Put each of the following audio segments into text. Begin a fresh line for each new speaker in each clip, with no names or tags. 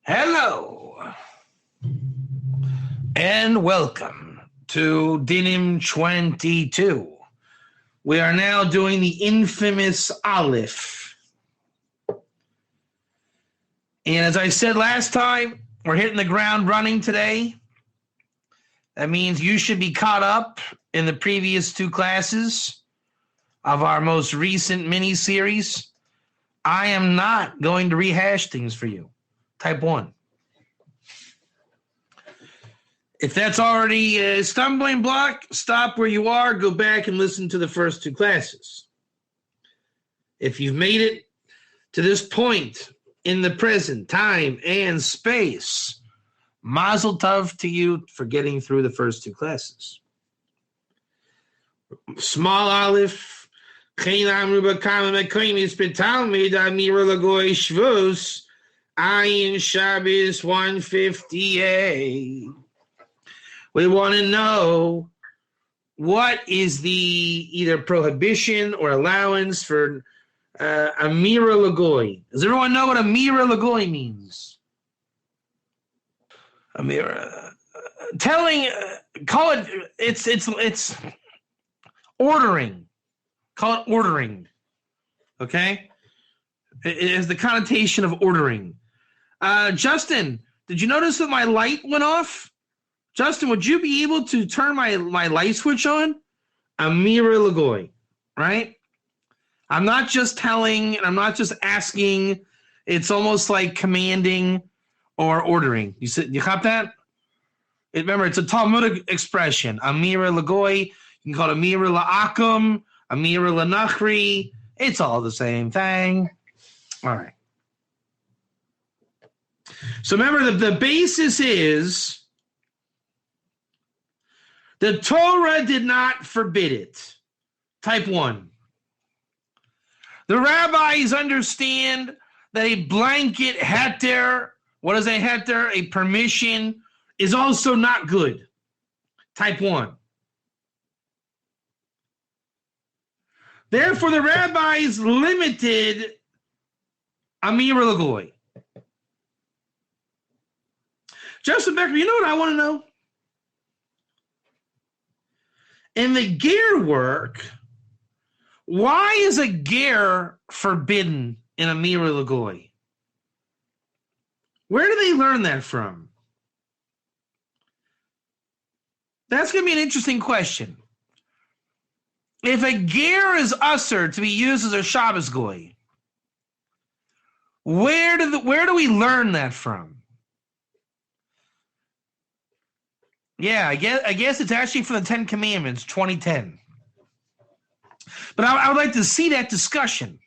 Hello and welcome to Dinim 22. We are now doing the infamous Aleph. And as I said last time, we're hitting the ground running today. That means you should be caught up in the previous two classes of our most recent mini-series. I am not going to rehash things for you. Type 1. If that's already a stumbling block, stop where you are, go back and listen to the first two classes. If you've made it to this point in the present time and space, mazel tov to you for getting through the first two classes. Small Aleph, Ayin Shabbos 158. We want to know what is the either prohibition or allowance for Amira Lagoy. Does everyone know what Amira Lagoy means? Amira, call it. It's ordering. Call it ordering. Okay, it has the connotation of ordering. Justin, did you notice that my light went off? Justin, would you be able to turn my light switch on? Amira Lagoy, right? I'm not just telling, and I'm not just asking. It's almost like commanding or ordering. You cop that? Remember, it's a Talmudic expression. Amira Lagoy. You can call it Amira La'akum, Amira La'nachri. It's all the same thing. All right. So remember, the basis is the Torah did not forbid it. Type 1. The rabbis understand that a blanket heter, what is a heter? A permission, is also not good. Type 1. Therefore, the rabbis limited Amira Lagoy. Justin Becker, you know what I want to know? In the ger work, why is a ger forbidden in Amira Lagoy? Where do they learn that from? That's going to be an interesting question. If a ger is usher to be used as a Shabbos goy, where do we learn that from? Yeah, I guess it's actually from the Ten Commandments, 2010. But I would like to see that discussion.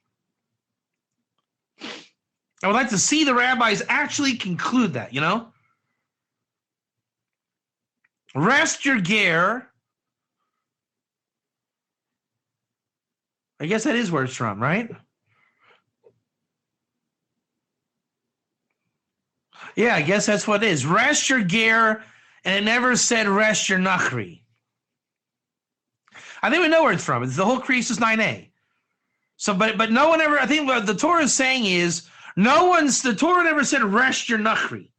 I would like to see the rabbis actually conclude that, you know? Rest your ger. I guess that is where it's from, right? Yeah, I guess that's what it is. Rest your ger, and it never said rest your nachri. I think we know where it's from. It's the whole crease is 9a. So, but no one ever, I think what the Torah is saying is, the Torah never said rest your nachri.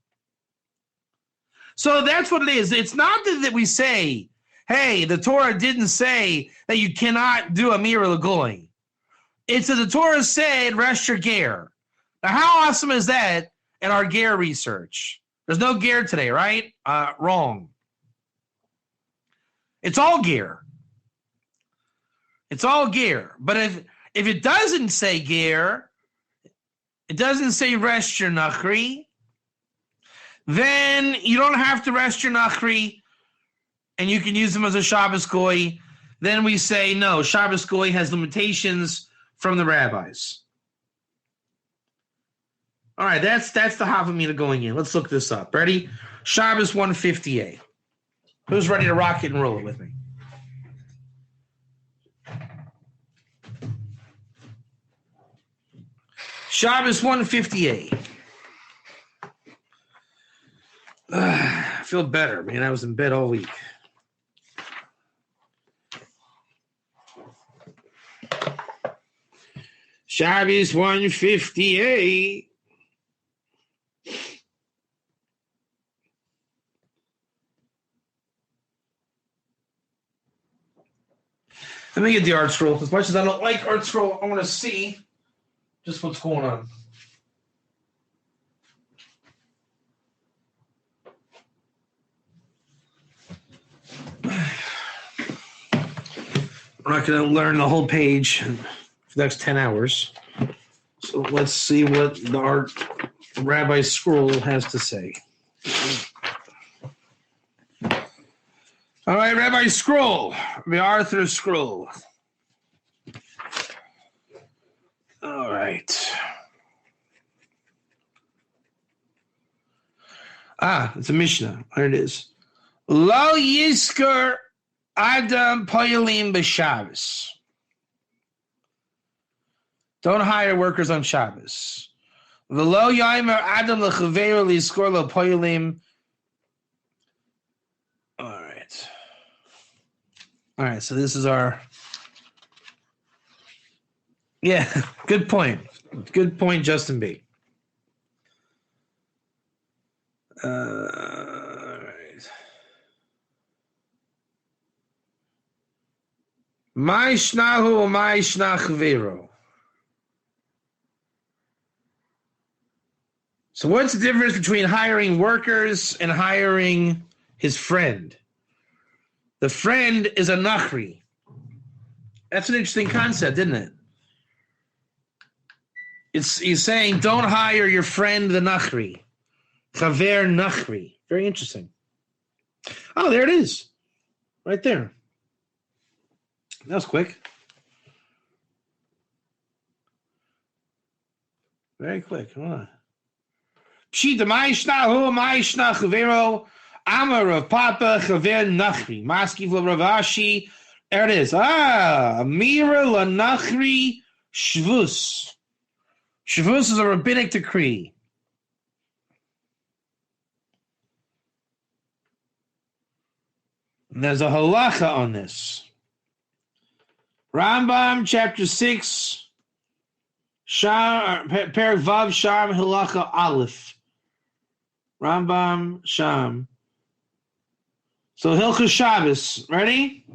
So that's what it is. It's not that we say, hey, the Torah didn't say that you cannot do Amira Lagoy. It's that the Torah said rest your ger. Now, how awesome is that in our ger research? There's no ger today, right? Wrong. It's all ger. It's all ger. But if it doesn't say ger, it doesn't say rest your nachri, then you don't have to rest your nachri, and you can use them as a Shabbos goy. Then we say, no, Shabbos goy has limitations from the rabbis. All right, that's the Havamina going in. Let's look this up. Ready? Shabbos 158. Who's ready to rock it and roll it with me? Shabbos 158. I feel better, man. I was in bed all week. Shabbos 158. Let me get the art scroll. As much as I don't like art scroll, I want to see just what's going on. We're not going to learn the whole page for the next 10 hours. So let's see what the art Rabbi Scroll has to say. All right, Rabbi Scroll, the Arthur Scroll. All right. It's a Mishnah. There it is. Lo yisker adam poyalim b'Shabbos. Don't hire workers on Shabbos. V'lo ya'imer adam l'chaveru liskor lo poyalim. All right, so this is our... Yeah, good point. Good point, Justin B. All right. My shnahu, my shnach. So what's the difference between hiring workers and hiring his friend? The friend is a nachri. That's an interesting concept, isn't it? He's saying, don't hire your friend, the nachri. Chaver nachri. Very interesting. Oh, there it is. Right there. That was quick. Very quick. Hold on. Pshita ma'ishnahu ma'ishnach Amar of Papa Chaver Nachri. Maskiv Ravashi. There it is. Amira la Nachri Shvus. Shvus is a rabbinic decree. And there's a halacha on this. Rambam, chapter 6, Parak Vav Sham halacha Aleph. Rambam Sham. So Hilchos Shabbos, ready?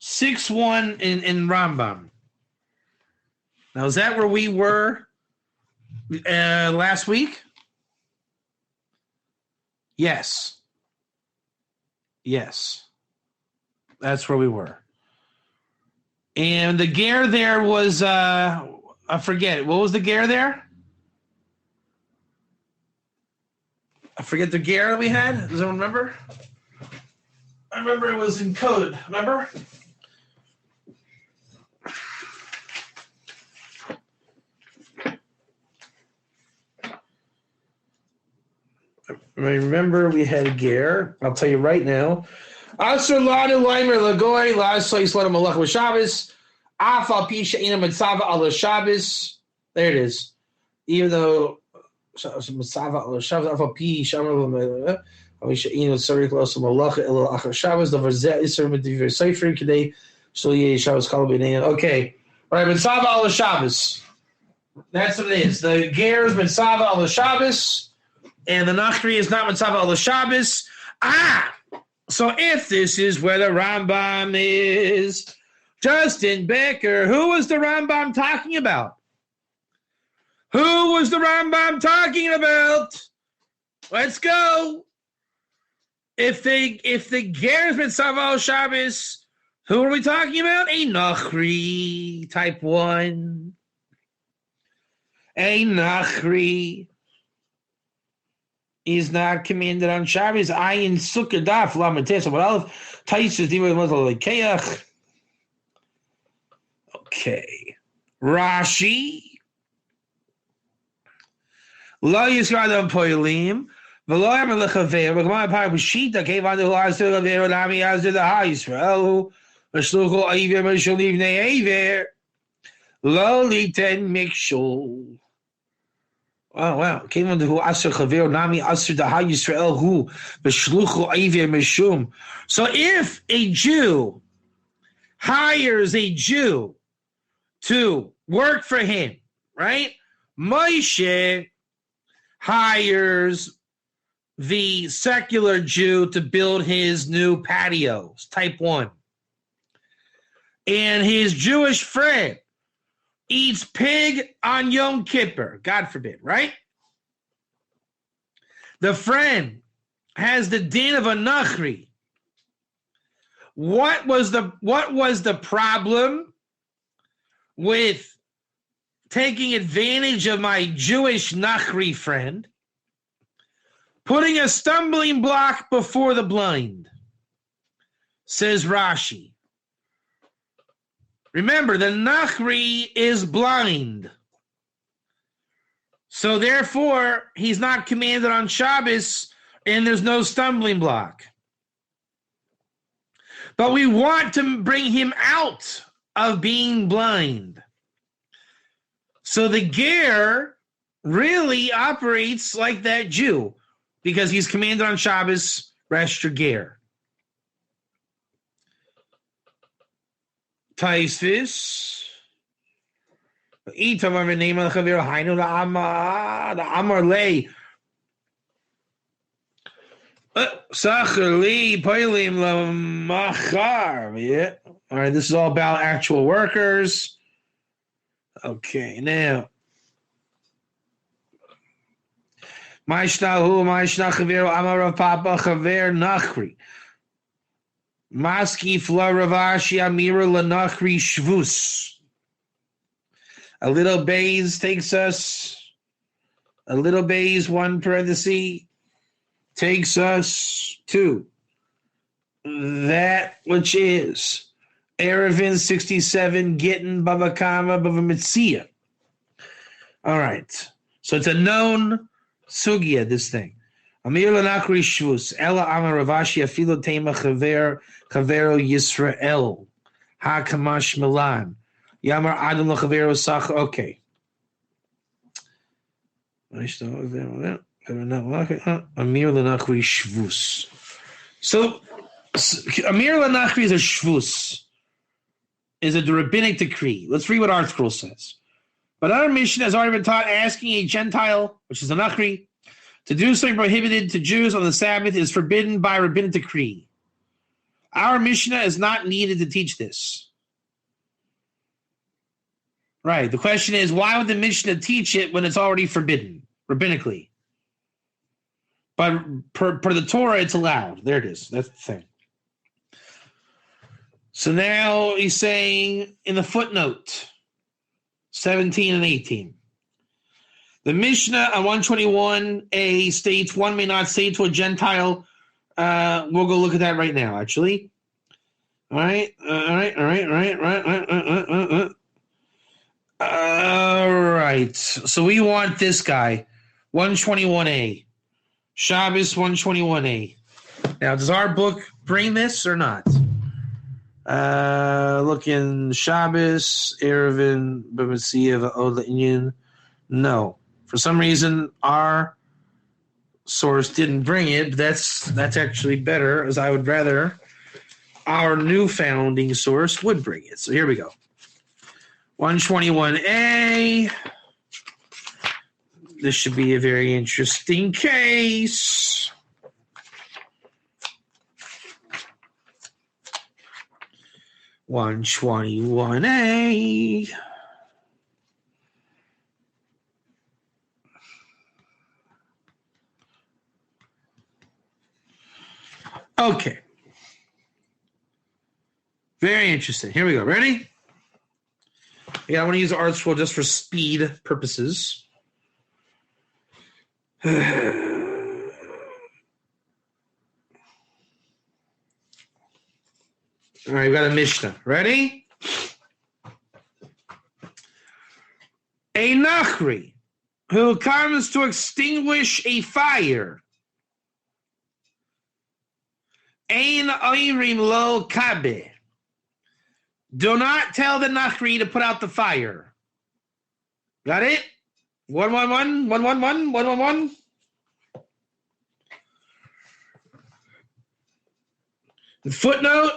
6-1 in Rambam. Now, is that where we were last week? Yes. Yes. That's where we were. And the ger there was, I forget, what was the ger there? I forget the ger we had. Does anyone remember? I remember it was in code. Remember? Remember we had a ger. I'll tell you right now. Asr lanu limer lagoy la'asoy slanu malach v'Shabbos afal pi she'ina mitzava ala Shabbos. There it is. Even though mitzava ala Shabbos afal pi she'amar pi she'ina tzarich l'asam malach ela achar Shabbos davar zeh iser medivrei sefer k'dei shlo yeh Shabbos kol b'nei. Okay, all right. Mitzava ala Shabbos. That's what it is. The ger is mitzava ala Shabbos. And the Nachri is not Mitzvah al Shabbos. So if this is where the Rambam is, Justin Becker, who was the Rambam talking about? Who was the Rambam talking about? Let's go. If the ger is Mitzvah al Shabbos, who are we talking about? A Nachri, type 1. A Nachri. Is not commanded on Shabbos. Ayin sukkah daf lamates. What else? Taisus diva lekeach. Okay. Rashi. Lo yisradam poilim. V'lo yam lechaver. V'gmar par b'shita gave on the last of the Lami as the High Yisrael. V'shlucho aiver v'shaliv ne'aver. Lo liten mikshul. Oh wow! Came on the who Asher Chaver Nami Asher Daha Yisrael who B'Shluchu Avir Mishum. So if a Jew hires a Jew to work for him, right? Moshe hires the secular Jew to build his new patios, type 1. And his Jewish friend eats pig on Yom Kippur, God forbid, right? The friend has the din of a nachri. What was the problem with taking advantage of my Jewish nachri friend, putting a stumbling block before the blind? Says Rashi. Remember, the nachri is blind. So therefore, he's not commanded on Shabbos, and there's no stumbling block. But we want to bring him out of being blind. So the ger really operates like that Jew, because he's commanded on Shabbos, rest your ger. Taisvis. Itamar v'neim al-chavir hainu la'amar lei. Sachar li poilim l'machar. Yeah. All right, this is all about actual workers. Okay, now. Ma'ishnahu, ma'ishna chavir amar Rav Papa chavir nachri. Maski fla Ravashi amira l'nachri shvus. A little bays takes us, a little bays, 1 parenthesis, takes us to that which is Erevin 67, Gittin, Bava Kama, Bava Mitzia. All right. So it's a known sugya, this thing. Amir l'nachri shvus, ela amar Ravashi afilo tema chavero Yisrael, ha-kamash milan. Yamar Adam Lachavero Sach. Okay. Amir Lanachri Shvus. So Amir Lanachri is a Shvus, is a rabbinic decree. Let's read what our scroll says. But our mission has already been taught, asking a Gentile, which is a Nachri, to do something prohibited to Jews on the Sabbath is forbidden by rabbinic decree. Our Mishnah is not needed to teach this. Right. The question is, why would the Mishnah teach it when it's already forbidden, rabbinically? But per the Torah, it's allowed. There it is. That's the thing. So now he's saying in the footnote, 17 and 18. The Mishnah on 121a states one may not say to a Gentile. We'll go look at that right now, actually. All right. All right. So we want this guy, 121a. Shabbos 121a. Now, does our book bring this or not? Look in Shabbos, Erevin, B'Metzia, V'Od No. For some reason, our source didn't bring it. But that's actually better, as I would rather our new founding source would bring it. So here we go. 121a. This should be a very interesting case. One 121a. Okay. Very interesting. Here we go. Ready? Yeah, I want to use the art scroll just for speed purposes. All right, we got a Mishnah. Ready? A Nachri who comes to extinguish a fire. Ein oirim lo kabe. Do not tell the Nachri to put out the fire. Got it? 111, 111, 111. The footnote,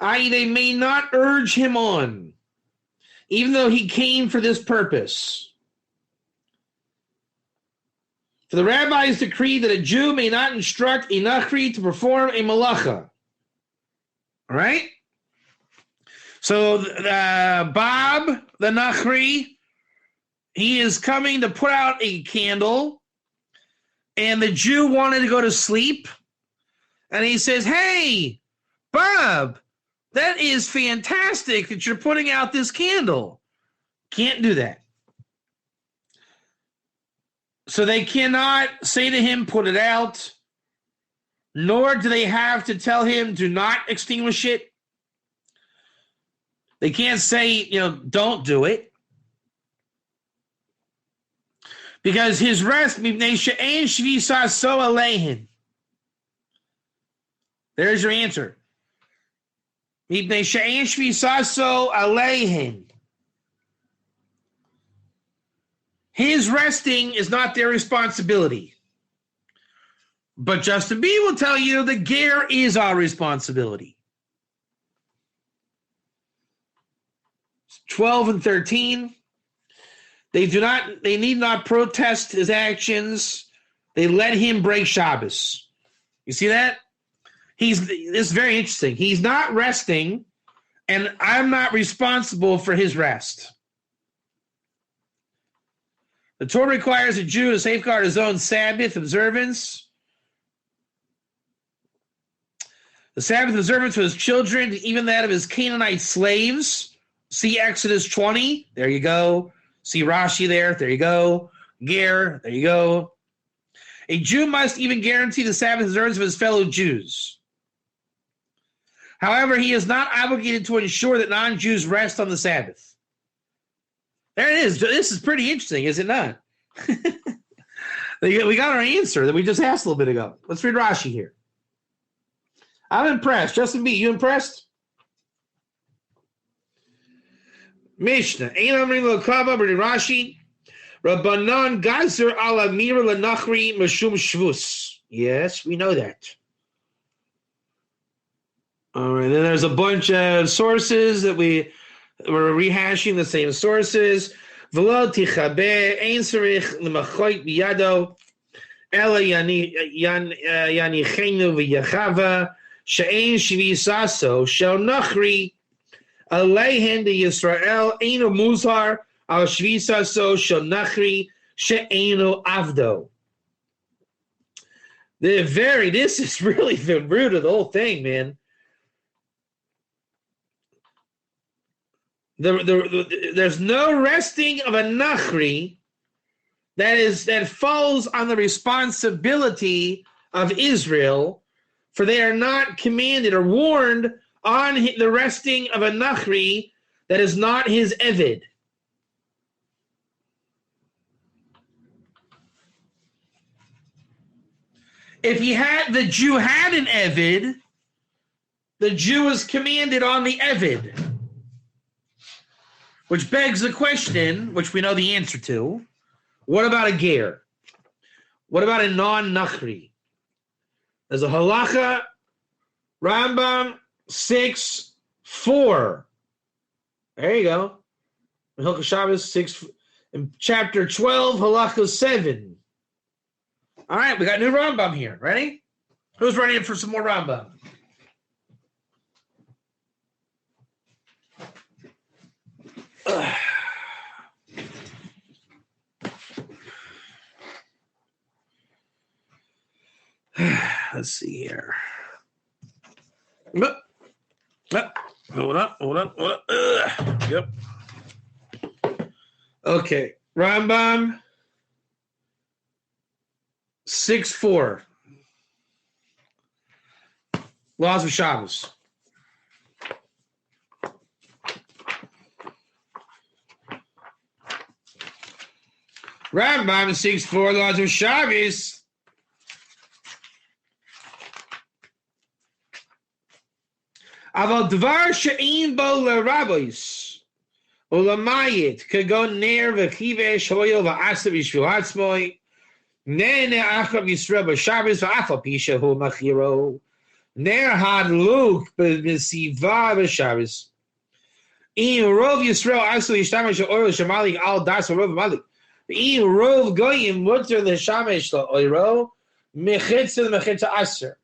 i.e., they may not urge him on, even though he came for this purpose. For the rabbis decree that a Jew may not instruct a Nachri to perform a malacha. All right? So Bob, the Nachri, he is coming to put out a candle, and the Jew wanted to go to sleep, and he says, hey, Bob, that is fantastic that you're putting out this candle. Can't do that. So they cannot say to him, put it out, nor do they have to tell him, do not extinguish it. They can't say, don't do it. Because his rest, there's your answer. His resting is not their responsibility. But Justin B will tell you the ger is our responsibility. 12 and 13. They need not protest his actions. They let him break Shabbos. You see that? This is very interesting. He's not resting, and I'm not responsible for his rest. The Torah requires a Jew to safeguard his own Sabbath observance. The Sabbath observance for his children, even that of his Canaanite slaves. See Exodus 20. There you go. See Rashi there. There you go. Ger. There you go. A Jew must even guarantee the Sabbath observance of his fellow Jews. However, he is not obligated to ensure that non-Jews rest on the Sabbath. There it is. This is pretty interesting, is it not? We got our answer that we just asked a little bit ago. Let's read Rashi here. I'm impressed. Justin B., you impressed? Mishnah. Ein amrin lo kava b'ri Rashi. Rabbanan gazer ala mira lenachri mashum shvus. Yes, we know that. All right, then there's a bunch of sources that we're rehashing the same sources. V'lo tichabe ein tzarich l'machoit biyado ela yanichenu v'yachava she'ein shvisaso shel nachri aleihen de Yisrael eino muzhar al shvisaso shel nachri she'eino avdo. This is really the root of the whole thing, man. There's no resting of a nachri that falls on the responsibility of Israel, for they are not commanded or warned on the resting of a nachri that is not his eved. If the Jew had an eved, the Jew is commanded on the eved. Which begs the question, which we know the answer to, what about a ger? What about a non-nachri? There's a halacha, Rambam 6:4. There you go. Hilchos Shabbos 6, in chapter 12, halacha 7. All right, we got new Rambam here. Ready? Who's ready for some more Rambam? Let's see here. Hold on. Yep. Okay. Rambam 6:4. Laws of Shabbos. Rambam 6:4, laws of Shabbos. Aval dvar she'in bo l'rabbis ulamayit kagon ner v'chivesh hoyel v'asav yishvu hatzmoi ner ne'achav Yisrael b'Shabbos v'afal pisha hu machiro ner hadluk b'mesiva b'Shabbos in rov Yisrael asav yishtamash oil shemalik al das rov malik Im rov goyim mutter l'shamesh la'oiro mechitza l'mechitza aser.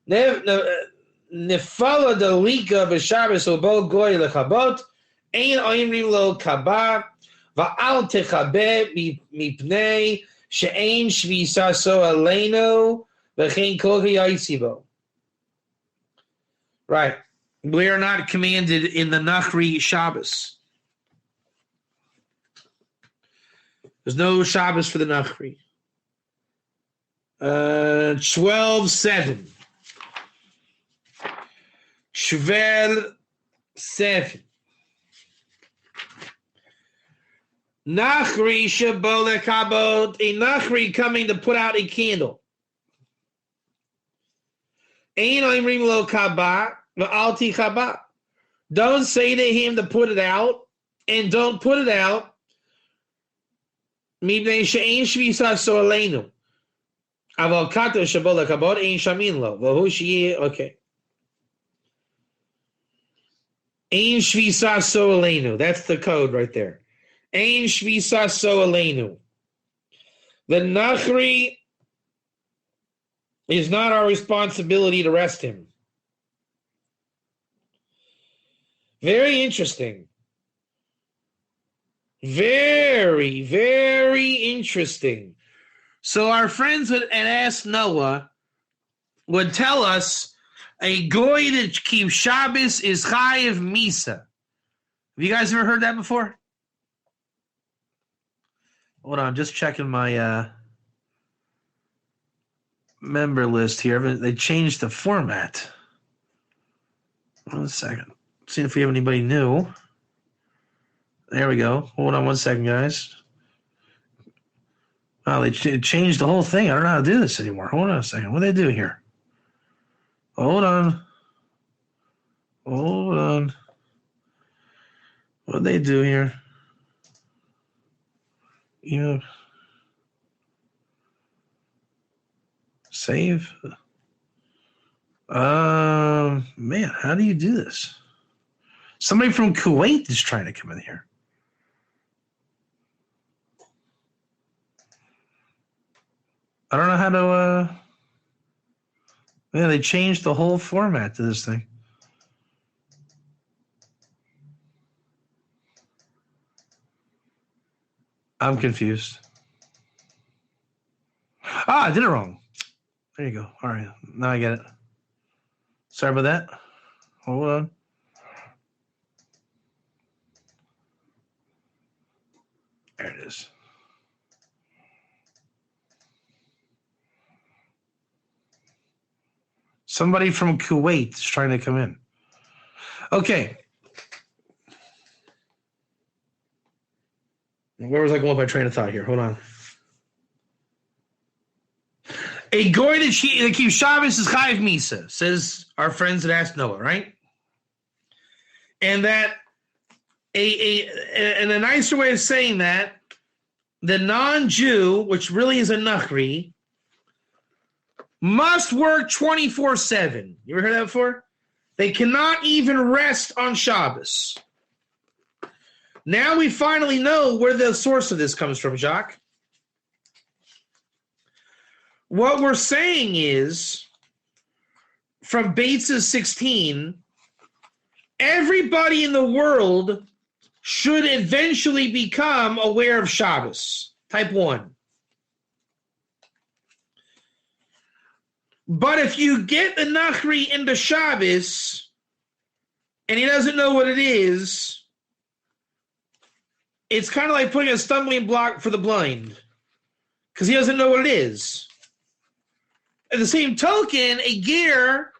Nefala dalika b'Shabbos u'bo goy lechabot ein oimrim lo kaba va'al techabe mipnei she'ein shvisa so aleinu v'chein kol ha'yisibo. Right. We are not commanded in the Nachri Shabbos. There's no Shabbos for the Nachri. 12:7. Shvel 7. Nachri shabole kabot. A Nachri coming to put out a candle. Ein oimrim lo kaba v'alti chaba. Don't say to him to put it out, and don't put it out. Mibnei she'ein shvisa so aleinu. Aval kato shabol lekabod ein shamin lo. V'hu sheyeh, okay. Ein shvisa so aleinu. That's the code right there. Ein shvisa so aleinu. The Nachri is not our responsibility to rest him. Very interesting. Very, very interesting. So our friends at Ask Noah would tell us a goy that keeps Shabbos is chayiv misa. Have you guys ever heard that before? Hold on, just checking my member list here. They changed the format. 1 second. See if we have anybody new. There we go. Hold on 1 second, guys. Wow, they changed the whole thing. I don't know how to do this anymore. Hold on a second. What do they do here? Hold on. Hold on. What do they do here? You know, save. Man, how do you do this? Somebody from Kuwait is trying to come in here. I don't know how to, man, they changed the whole format to this thing. I'm confused. I did it wrong. There you go. All right, now I get it. Sorry about that. Hold on. There it is. Somebody from Kuwait is trying to come in. Okay. Where was I going with my train of thought here? Hold on. A goy that keeps Shabbos is chayiv misa, says our friends that Ask Noah, right? And that and a nicer way of saying that, the non-Jew, which really is a Nachri, must work 24/7. You ever heard that before? They cannot even rest on Shabbos. Now we finally know where the source of this comes from, Jacques. What we're saying is, from Bates' 16, everybody in the world should eventually become aware of Shabbos, type 1. But if you get the Nachri into Shabbos and he doesn't know what it is, it's kind of like putting a stumbling block for the blind because he doesn't know what it is. At the same token, a gear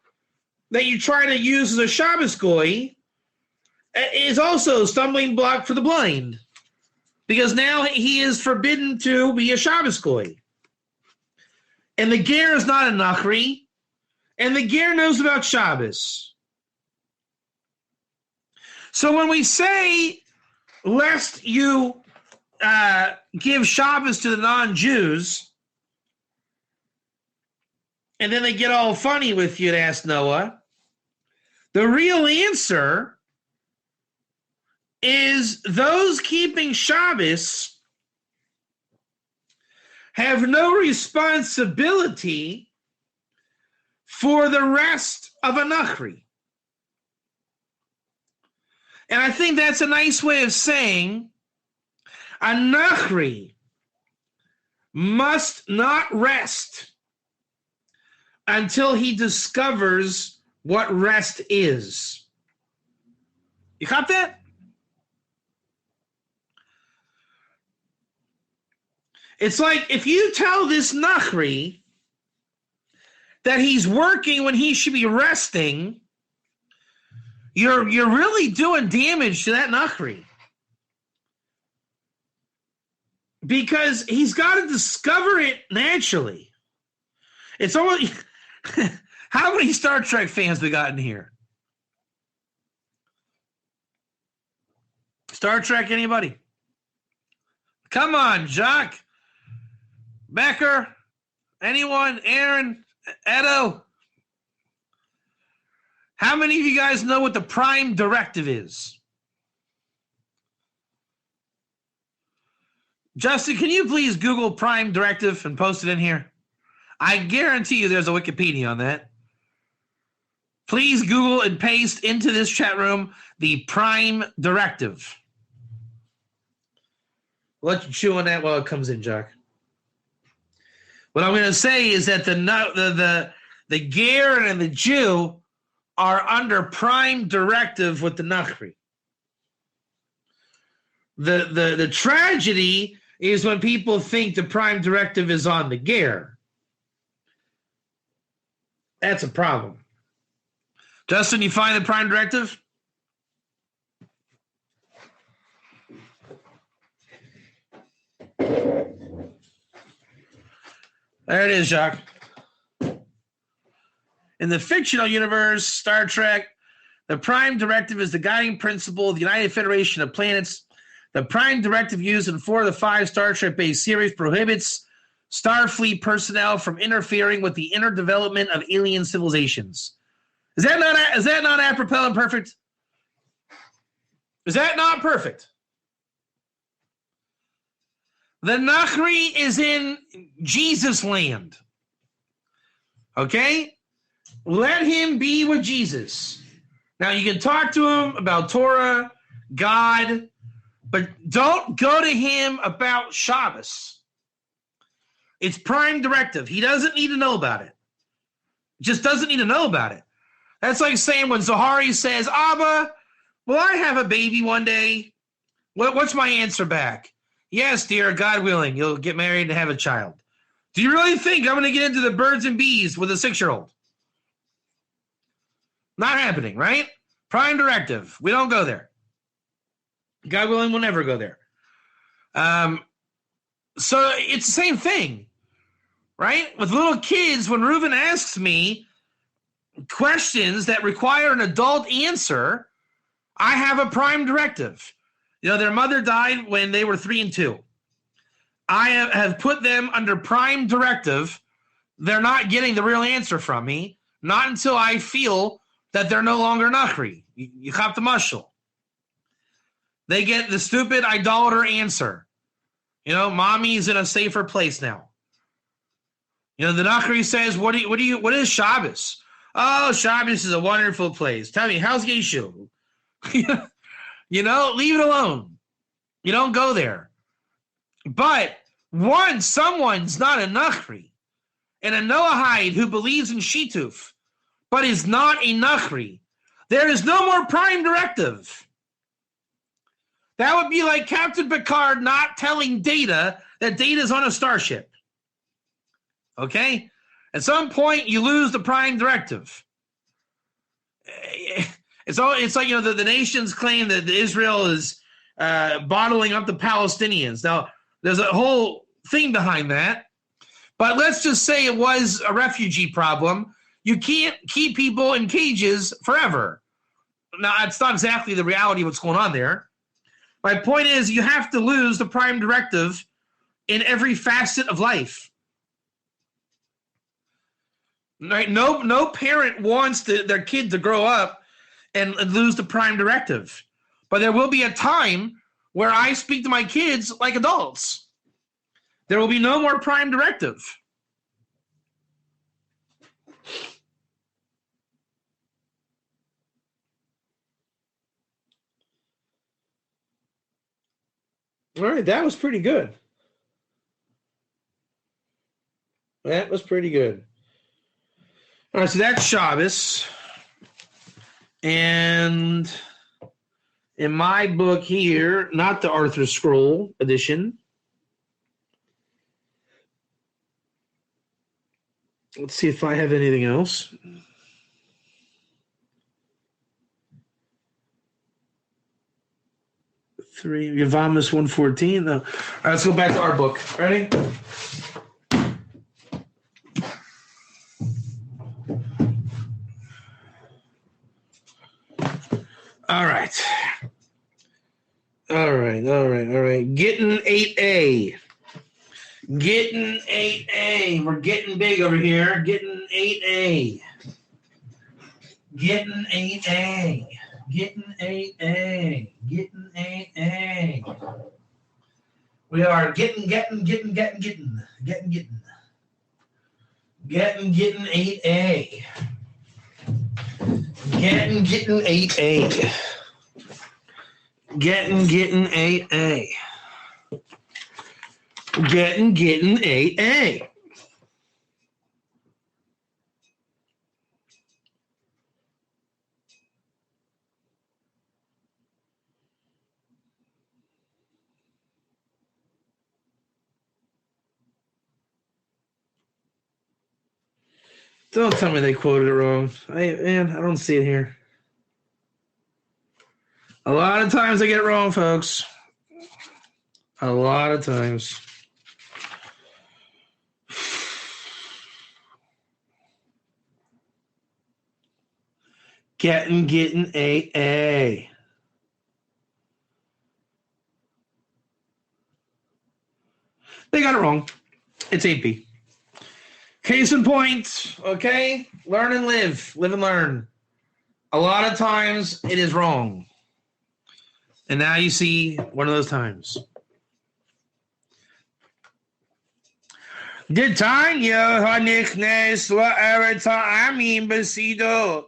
that you try to use as a Shabbos goy is also a stumbling block for the blind because now he is forbidden to be a Shabbos goy. And the ger is not a Nachri, and the ger knows about Shabbos. So when we say, lest you give Shabbos to the non-Jews, and then they get all funny with you to Ask Noah, the real answer is those keeping Shabbos have no responsibility for the rest of a nachri. And I think that's a nice way of saying a nachri must not rest until he discovers what rest is. You caught that? It's like if you tell this nachri that he's working when he should be resting, you're really doing damage to that nachri. Because he's got to discover it naturally. It's almost... How many Star Trek fans we got in here? Star Trek, anybody? Come on, Jacques. Becker, anyone? Aaron, Edo? How many of you guys know what the prime directive is? Justin, can you please Google prime directive and post it in here? I guarantee you there's a Wikipedia on that. Please Google and paste into this chat room the prime directive. Let you chew on that while it comes in, Jack. What I'm going to say is that the Ger and the Jew are under prime directive with the Nachri. The tragedy is when people think the prime directive is on the Ger. That's a problem. Justin, you find the prime directive? There it is, Jacques. In the fictional universe, Star Trek, the prime directive is the guiding principle of the United Federation of Planets. The prime directive used in 4 of the 5 Star Trek-based series prohibits Starfleet personnel from interfering with the inner development of alien civilizations. Is that not apropos and perfect? Is that not perfect? The Nachri is in Jesus land. Okay? Let him be with Jesus. Now, you can talk to him about Torah, God, but don't go to him about Shabbos. It's prime directive. He doesn't need to know about it. Just doesn't need to know about it. That's like saying when Zohari says, Abba, will I have a baby one day? What's my answer back? Yes, dear, God willing, you'll get married and have a child. Do you really think I'm going to get into the birds and bees with a 6-year-old? Not happening, right? Prime directive. We don't go there. God willing, we'll never go there. So it's the same thing, right? With little kids, when Reuben asks me questions that require an adult answer, I have a prime directive. You know, their mother died when they were 3 and 2. I have put them under prime directive. They're not getting the real answer from me, not until I feel that they're no longer Nachri. You cop the mushal. They get the stupid idolater answer. You know, mommy's in a safer place now. You know, the Nachri says, what is Shabbos? Oh, Shabbos is a wonderful place. Tell me, how's Yeshu? You know, leave it alone. You don't go there. But once someone's not a Nachri and a Noahide who believes in Shituf, but is not a Nachri, there is no more prime directive. That would be like Captain Picard not telling Data that Data's on a starship. Okay? At some point, you lose the prime directive. It's like, you know, the nations claim that Israel is bottling up the Palestinians. Now, there's a whole thing behind that. But let's just say it was a refugee problem. You can't keep people in cages forever. Now, it's not exactly the reality of what's going on there. My point is you have to lose the prime directive in every facet of life. Right? No parent wants their kid to grow up and lose the prime directive. But there will be a time where I speak to my kids like adults. There will be no more prime directive. All right, that was pretty good. That was pretty good. All right, so that's Shabbos. And in my book here, not the Arthur Scroll edition, let's see if I have anything else. Yavamas 114. No. All right, let's go back to our book. Ready? All right. Getting 8A. Getting 8A. We're getting big over here. Getting 8A. Getting 8A. Getting 8A. Getting 8A. We are getting 8A. Getting 8A. Getting 8A. Getting 8A. Don't tell me they quoted it wrong. I don't see it here. A lot of times I get it wrong, folks. A lot of times. Getting AA. They got it wrong. It's 8B. Case in point, okay? Learn and live. Live and learn. A lot of times it is wrong. And now you see one of those times. Detanya hanichnes la'eretz ha'amim besido.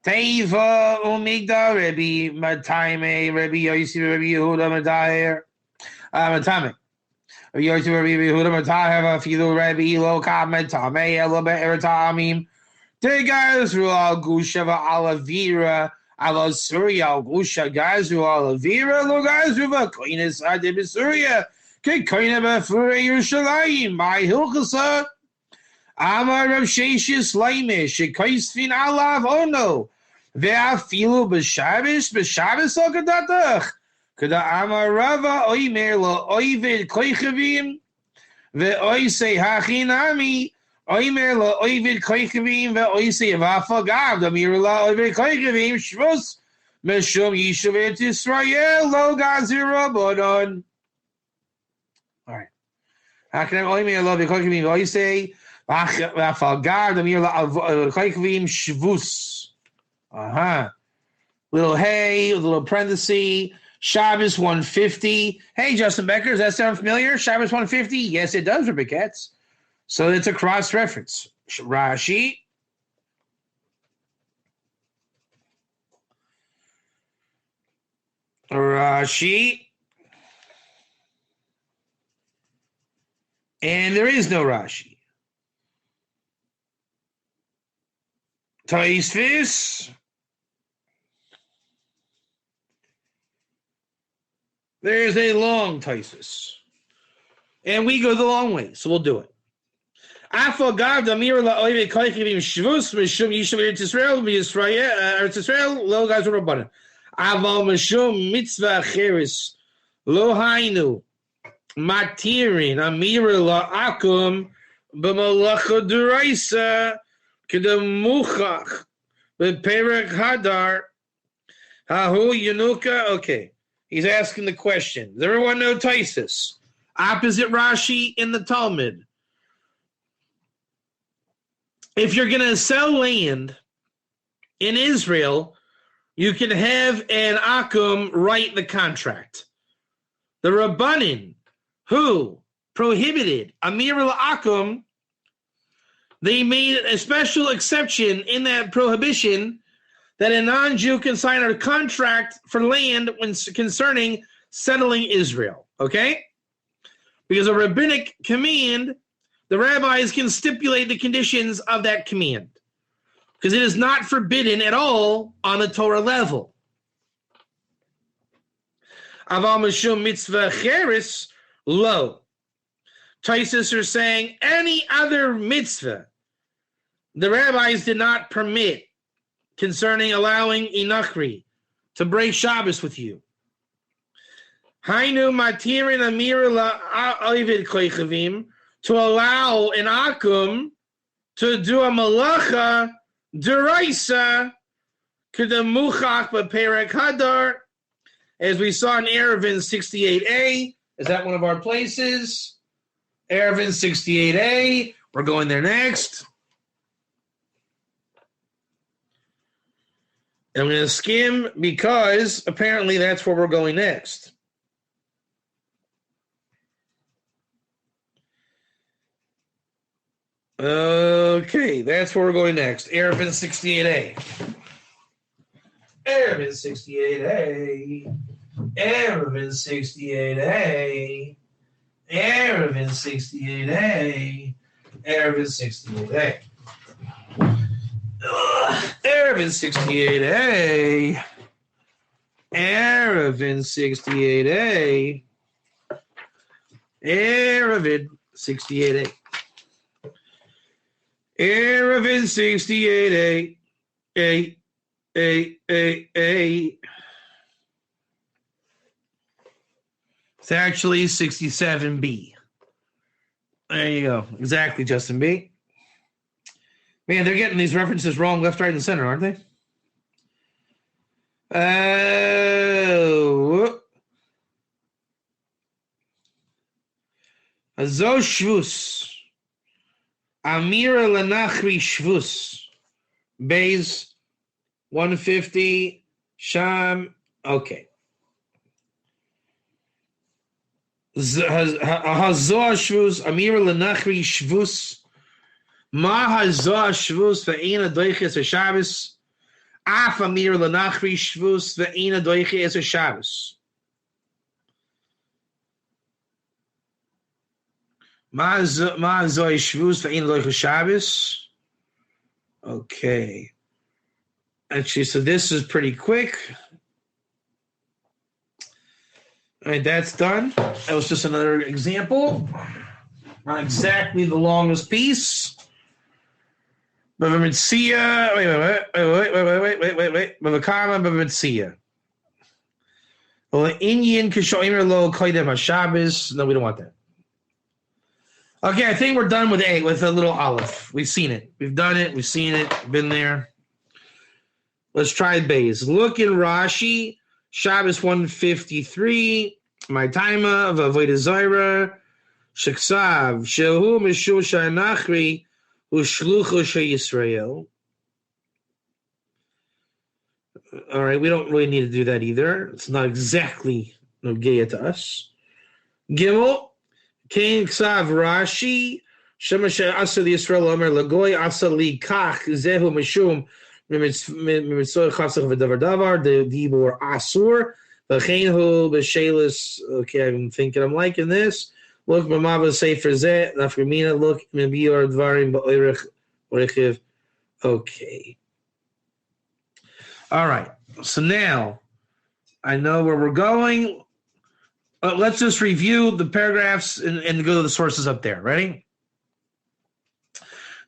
Teiva umigda Rebbe Matame Rebbe Yossi Rebbe Yehuda Matayer Matame Yossi Rebbe Yehuda Matayer Afilu Rebbe Lo Kamatame Elo Be'eratamim Tegazru Al Gusha Alavira Alo Surya Gusha Gazru Alavira Lo Gazru Koinis Adib Surya Koina Befure Yerushalayim by Hilchasa Amar Rav Sheshes Laimish Koisfin Alav Ono Ve'afilu b'Shabbos Okadatach Kada Amar Rava Oimer Lo Oivid Koichavim Ve'oisei Hachinami Oimer Lo Oivid Koichavim Ve'oisei V'afagav Damir Lo Oivid Koichavim Shvus Meshum Yishuvet Yisrael Lo Gazir Rabbanon. All right. Hachinam Oimer Lo Oivid Koichavim Ve'oisei V'afagav Damir Lo Koichavim Shvus. Little hey, little parenthesis. Shabbos 150. Hey, Justin Becker, does that sound familiar? Shabbos 150? Yes, it does, Rebbe Katz. So it's a cross-reference. Rashi. And there is no Rashi. Taisvis. There's a long Taisus. And we go the long way, so we'll do it. Afagav damir la'oive koichivim shvus mishum yishuv Eretz Yisrael Eretz Yisrael lo gazur rabbanan. Aval mishum mitzvah cheres lo hainu matirin amira la'akum b'malacha duraisa kedamuchach b'perek hadar hahu yenuka. Okay. He's asking the question. Does everyone know Taisus? Opposite Rashi in the Talmud. If you're going to sell land in Israel, you can have an Akum write the contract. The Rabbanin, who prohibited Amir La'akum, they made a special exception in that prohibition that a non-Jew can sign a contract for land when concerning settling Israel, okay? Because a rabbinic command, the rabbis can stipulate the conditions of that command, because it is not forbidden at all on the Torah level. Aval mishum mitzvah cheres lo. Taisus are saying any other mitzvah the rabbis did not permit concerning allowing inachri to break Shabbos with you. Hainu matirin amir la'ovid koichavim, to allow an akum to do a malacha deraisa kedemuchach b'perek hadar, as we saw in Eruvin 68a. Is that one of our places? Eruvin 68a. We're going there next. I'm going to skim because apparently that's where we're going next. Okay, that's where we're going next. Eruvin 68a. Eruvin 68a. Eruvin 68a. Eruvin 68a. Eruvin 68a. Eruvin 68a. Eruvin 68a. Eruvin 68a. Eruvin 68a. A. It's actually 67b. There you go. Exactly, Justin B. Man, they're getting these references wrong left, right, and center, aren't they? Azo Shvus. Amira Lanachri Shvus. Bays 150. Sham. Okay. Hazoah Shvus. Amira Lanachri Shvus. Ma hazoah Shvus ve'ena doiches a Shabbos. Af Amira Lanachri Shvus ve'ena doiches a Shabbos. Ma hazoah Shvus ve'ena doiches Shabbos. Okay. Actually, so this is pretty quick. All right, that's done. That was just another example. Not exactly the longest piece. Bavamitzia. Wait. Bavakama Bavamitzia. Well, Indian Kishoimer Lo Koidem HaShabbos. No, we don't want that. Okay, I think we're done with A, with a little aleph. We've seen it. We've done it. We've seen it. Been there. Let's try Bays. Look in Rashi, Shabbos 153, my taima of Avodah Zarah, Sheksav, Shehu Mishul Shanachri, Ushluchu Yisrael. All right, we don't really need to do that either. It's not exactly Nogea to us. Gimel, Kain Ksav Rashi, Shema She'asar Yisrael Omer Lagoy Asa Li Kach Zehu Mishum Mitzvot Chasach V'Davar Davar the Dibor Asur V'Cheinhu B'Shelis. Okay, I'm thinking I'm liking this. Look, Mamava Sefer Zeh Nafkamina. Look, Mebior Dvarim Ba'Oirech Orechiv. Okay. All right. So now I know where we're going. Let's just review the paragraphs and go to the sources up there. Ready?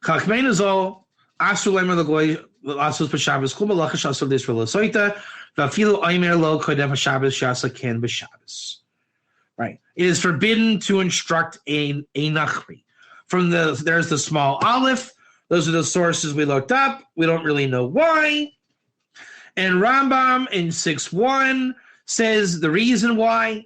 Chachmein is all Asur Lemer Lagoy Asus B'Shabbos Kum Malacha Shasur D'Yisrael Soita V'Afilu Aimer Lo Kodem HaShabbos Shasa Ken B'Shabbos. Right. It is forbidden to instruct a nachri. There's the small aleph. Those are the sources we looked up. We don't really know why. And Rambam in 6.1 says the reason why.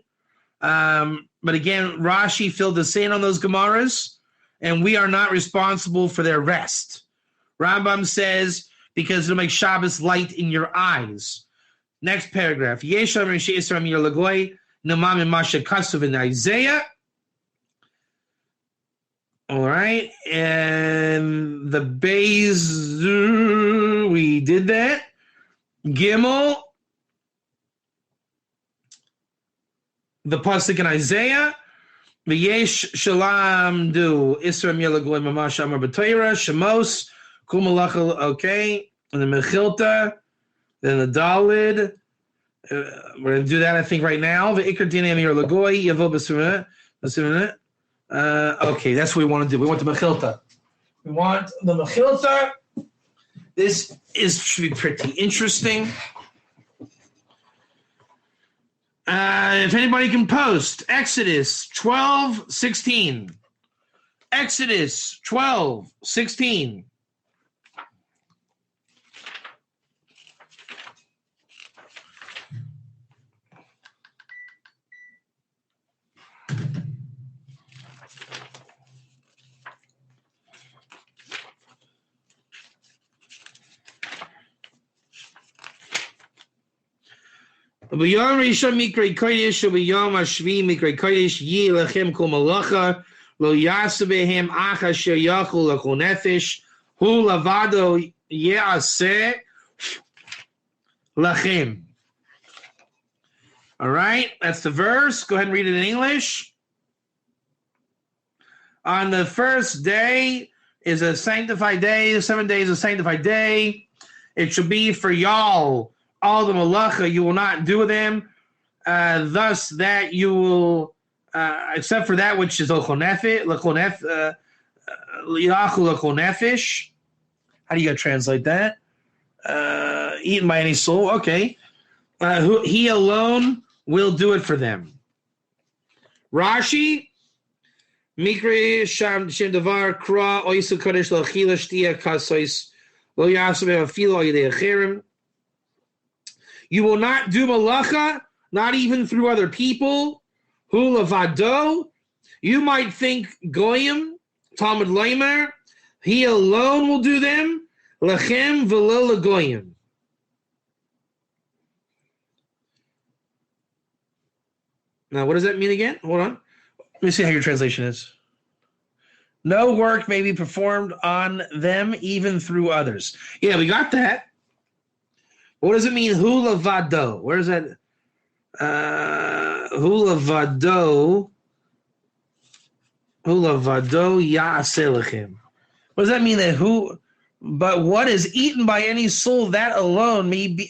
But again, Rashi filled us in on those Gemaras, and we are not responsible for their rest. Rambam says, because it'll make Shabbos light in your eyes. Next paragraph. Yesham Rishi Isra Mir Lagoy Namam Masha Kasuv in Isaiah. All right, and the Beis, we did that. Gimel, the pasuk in Isaiah. V'yesh shalam du Isra Yelagoy Mamash Amar B'Torah Shemos Kul Malachal. Okay, and the Mechilta, then the Dalid. We're going to do that, I think, right now. V'ikar Dinim Yelagoy Yavo B'Suminah. Okay, that's what we want to do. We want the Mechilta. We want the Mechilta. This should be pretty interesting. If anybody can post, Exodus 12:16. Exodus 12:16. B'yom Rishon Mikrei Kodesh, u'b'yom Hashvi Mikrei Kodesh, Yi lechem kol malacha, lo yasa behem ach asher yachol l'chol nefesh, hu lavado ye'aseh lachem. All right, that's the verse. Go ahead and read it in English. On the first day is a sanctified day. 7 days is a sanctified day. It shall be for y'all. All the malacha you will not do with them, thus that you will, except for that which is l'chol nefesh. How do you translate that? Eaten by any soul. Okay. He alone will do it for them. Rashi, Mikri Sham Davar Kra Oisu Kodesh L'Achila Shtia Kasois Lo Yasum Afilo Yidei Acherim. You will not do malacha, not even through other people. Hu lavado. You might think goyim, Talmud Leimer. He alone will do them. Lechem v'lo legoyim. Now, what does that mean again? Hold on. Let me see how your translation is. No work may be performed on them, even through others. Yeah, we got that. What does it mean? Hu lavado. Where is that? Hu lavado. Hu lavado ya'aseh lechem. What does that mean? That who? But what is eaten by any soul, that alone may be.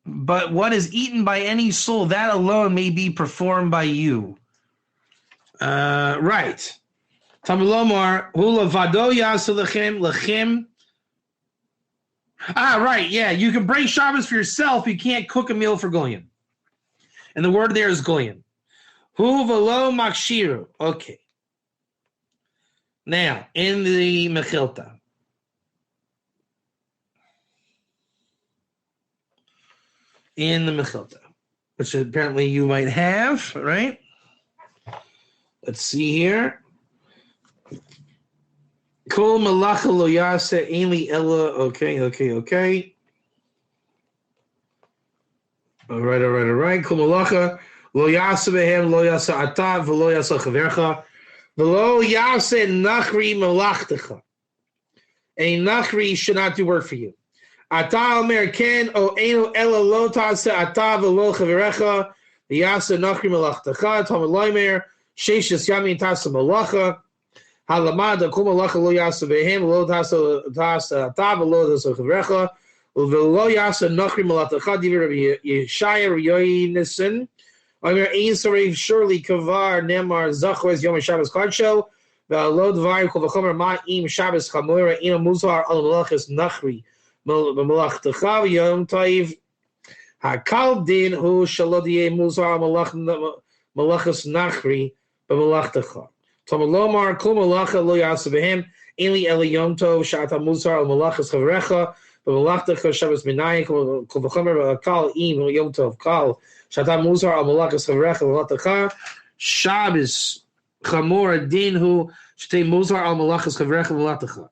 But what is eaten by any soul, that alone may be performed by you. Right. Tamilomar, hula vado yasa lechem. Right, yeah. You can break Shabbos for yourself. You can't cook a meal for Goyim. And the word there is Goyim. Hu velo makshiru. Okay. Now, in the Mechilta. In the Mechilta, which apparently you might have, right? Let's see here. Kol malacha lo yaseh ainli ella. Okay. All right. Kol malacha lo yaseh behem lo yaseh ata v'lo yaseh chavercha v'lo yaseh nachri malachtecha. A nachri should not do work for you. Ata omer ken o einu ella lo taseh ata v'lo chaverecha v'yaseh nachri malachtecha. Talmud Leimer sheishes yamin taseh malacha. Halamada kum malacha lo yasa behem lo tasa tav lo tasa chavrecha v'lo yasa nachri malatacha divi Rabbi Yeshaya Yoinesen. Omer ein sarev surely kavar nemar zachos yom Shabbos kadsho v'lo dvar kol v'chomer ma'im Shabbos chamora ina muzar al malachas nachri malachtecha v'yom taiv hakal din hu shalodiyeh muzar malachas nachri b'malachtecha. Tamalomar kol malacha lo yasa behem eli yom tov shata musar al malachas chavrecha b'malachtecha Shabbos minayim kol v'chomer kal im yom tov kal shata musar al malachas chavrecha b'malachtecha Shabbos chamor din hu shtei musar al malachas chavrecha b'malachtecha.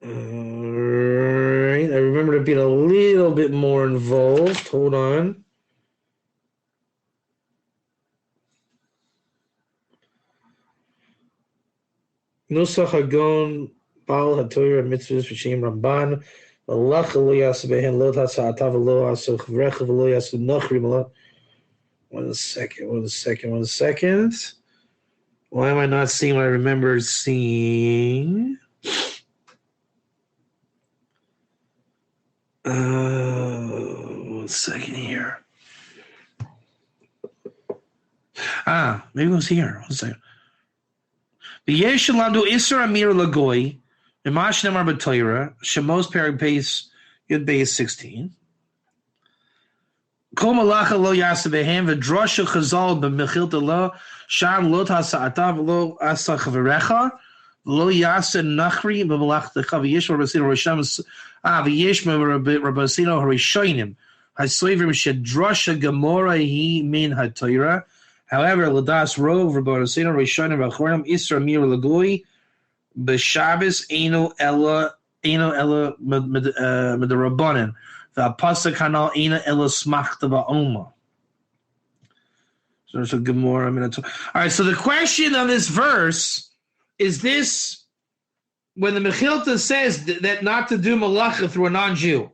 All right, I remember it being a little bit more involved. Hold on. Nusach Hagon Baal HaTorah Mitzvot V'Shem Ramban Malach Lo Yasu Behen Lo Tatza'atav Lo Asu Chavrecha Lo Yasu Nachri Malach. One second. Why am I not seeing what I remember seeing? One second here. Maybe it was here. 1 second. V'yesh lamdu isra amir lagoy imash nemar b'toyra shemos perek beis yud beis 16. Kol malacha lo yasa behem v'drosha chazal b'mechilta lo sham lo tasa'atav lo asa chaverecha lo yasa nachri b'malachtecha v'yesh rabasino risham v'yesh rabasino harishonim hasoivrim shedrosha gemora hi min ha'toyra. However, Ladas Rov, Rabbanasino, Rishonim, Bachorim, Isra Mir Lagui, B'Shabbos, Eino Ella Medrabanan, V'Apasa Kanal, Eino Ella Smachta Ba'oma. So there's a Gemara. All right, so the question on this verse is this: when the Mechilta says that not to do malacha through a non-Jew,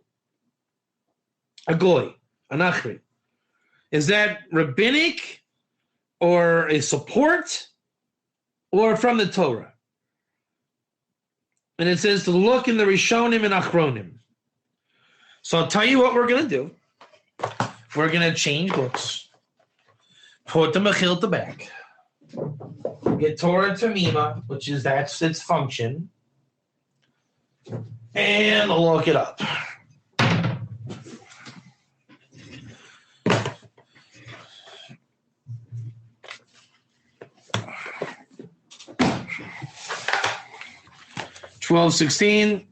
a goy, a nachri, is that rabbinic? Or a support, or from the Torah. And it says to look in the Rishonim and Achronim. So I'll tell you what we're going to do. We're going to change books. Put the Mechilta back. Get Torah Tamima, which is that's its function. And look it up. Twelve 16,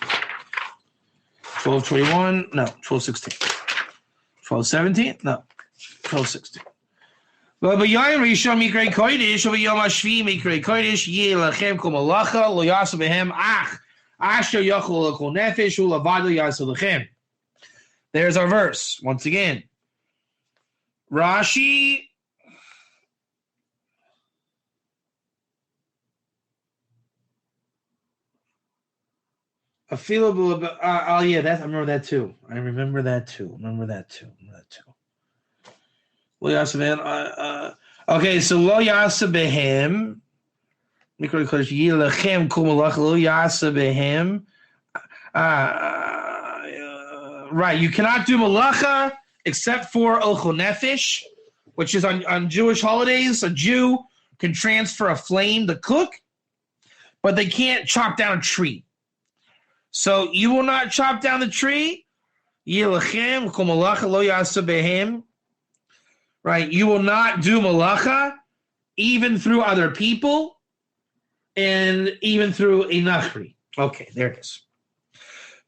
12:21, no, 12:16, 12:17, no, 12:16. But b'yayim rishon mikrei kodesh, or b'yom hashvi mikrei kodesh, yeh lachem kol malacha lo yasu behem ach asher yachol l'kol nefesh u'lavado yasu lachem. There's our verse once again. Rashi. Yeah, I remember that too. Lo yasa behem. Okay, so lo yasa behem. Mikra kodesh yilachem kol malach lo yasa behem. Right, you cannot do malacha except for ochel nefesh, which is on Jewish holidays. A Jew can transfer a flame to cook, but they can't chop down a tree. So you will not chop down the tree. Yilachem kol malacha lo yasa behem. Right, you will not do malacha even through other people and even through a nachri. Okay, there it is.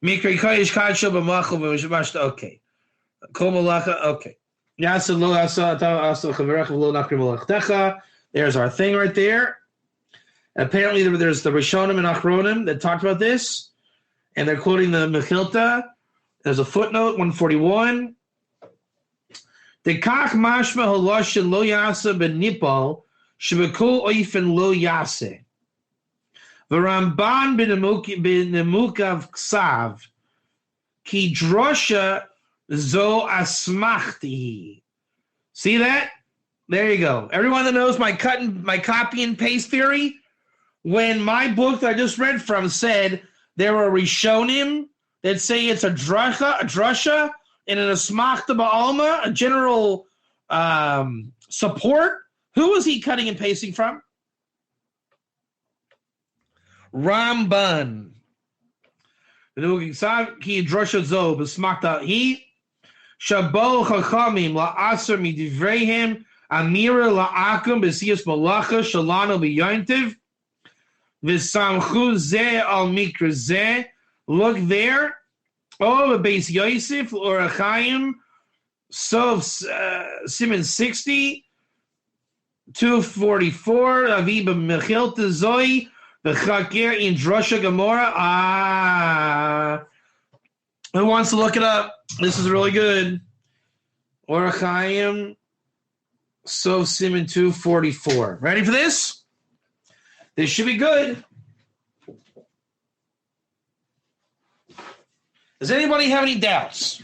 Mikrei kodesh kadsho b'machal b'mishmashta. Okay, kol malacha. Okay, yasa lo yasa asa chaverecha lo nachri malachtecha. There's our thing right there. Apparently, there's the Rishonim and Achronim that talked about this. And they're quoting the Mechilta. There's a footnote, 141. Dekach mashma haloshin lo yasa benipal shebekol oifen lo yase. V'Ramban b'nemukav ksav ki drosha zo asmachti. See that? There you go. Everyone that knows my copy and paste theory, when my book that I just read from said there are Rishonim that say it's a drasha, and an asmachta ba'alma, a general support. Who was he cutting and pasting from? Ramban. Ki drasha zo b'smachta he shabo chachamim la'aser midivreihem amira la'akum b'siyas malacha shalano b'yontiv. V'samchu zeh al mikra zeh. Look there. Oh, Beis Yosef or Achaim. So Simon 60, 244. Aviba Mechilta Zoi. The Chakir in Drosha Gemora. Who wants to look it up? This is really good. Orach Chaim, Sof Siman 244. Ready for this? This should be good. Does anybody have any doubts?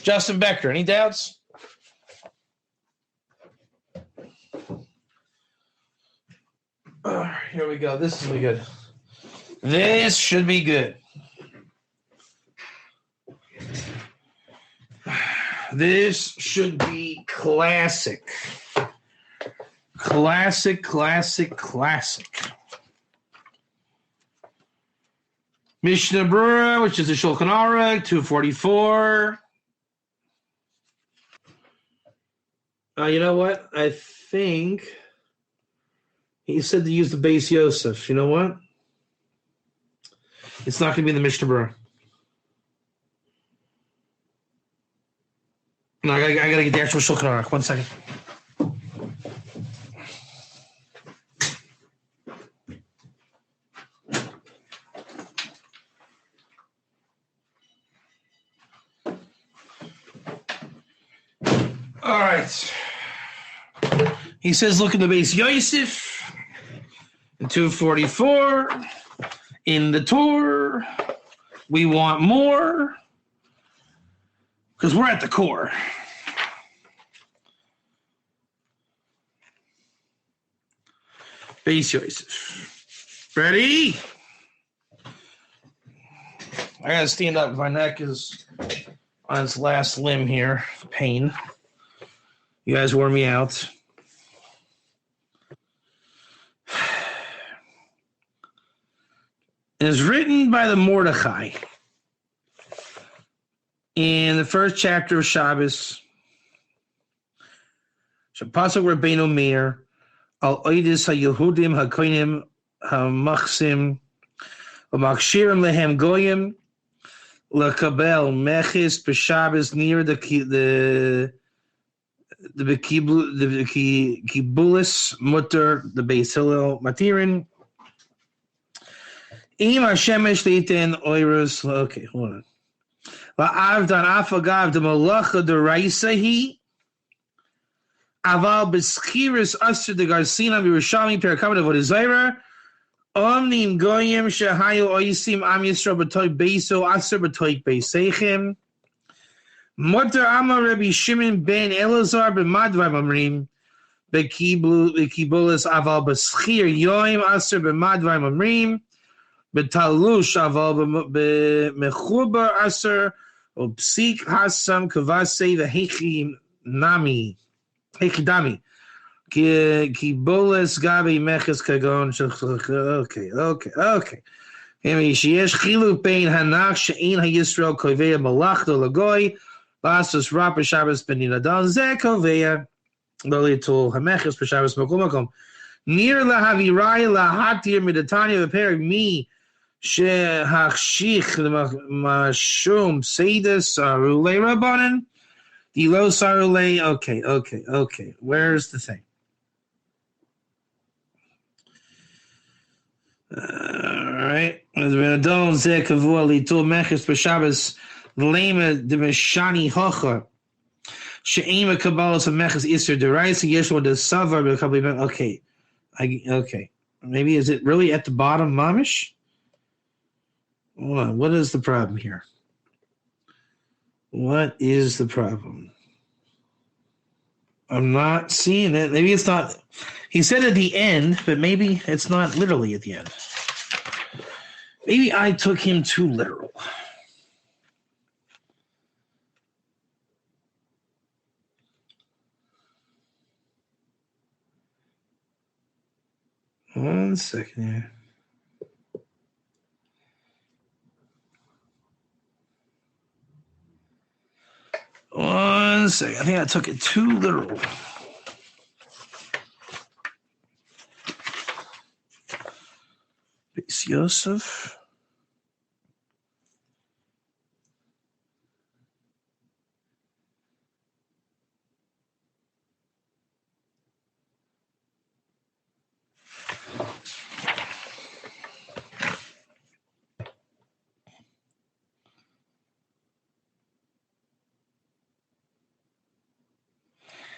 Justin Becker, any doubts? Here we go. This will be good. This should be good. This should be classic. Classic, classic, classic. Mishnah Berurah, which is the Shulchan Aruch, 244. You know what? I think he said to use the Beis Yosef. You know what? It's not going to be in the Mishnah Berurah. No, I got to get the actual Shulchan Aruch. 1 second. All right. He says, look at the Beis Yosef in 244. In the Torah, we want more because we're at the core. Beis Yosef. Ready? I got to stand up. My neck is on its last limb here. Pain. You guys wore me out. It is written by the Mordechai in the first chapter of Shabbos. Pasuk Rabbeinu Meir al oidis ha-Yehudim ha-koinim ha-machsim ha-makshirim lehem goyim lekabel mechis b'Shabbos near the kibulis mutter the Beis Hillel matirin. Im Hashemesh leitin oirus. Okay, hold on. La'avdan afagav de malacha de raisahi aval b'schiris asur de garsina v'Yerushalmi perakam of Zayra omnim goyim shehayu oisim am Yisrael b'toy beiso asur b'toy beiseichem mutter amar Rabbi Shimon ben Elazar b'madvar mamrim b'kibulis aval b'schir yoim asur b'madvar mamrim betalush aval b'mechubar aser or psik hasam kavase v'hechi nami hechi dami kiboles gabi meches kagon. Okay. Sheyesh chilu pein hanach she'in ha'Yisrael koveya malachto lagoy lasus rap Shabbos beninadan zeh koveya lolitul hameches b'Shabbos makom makom near lahavirai lahatir midatanya v'perek mi Shehachshich mashum seidus sarule rabbanan dilo sarule. Okay. Where's the thing? All right. There's been a don zekavua litul mechus b'Shabbos lema demeshani hocha she'ema kabbalas mechus iser deraisa yeshua de savar b'kabli. Okay. Maybe is it really at the bottom, mamish? Hold on. What is the problem here? What is the problem? I'm not seeing it. Maybe it's not. He said at the end, but maybe it's not literally at the end. Maybe I took him too literal. One second here. One second. I think I took it too literal. Beis Yosef.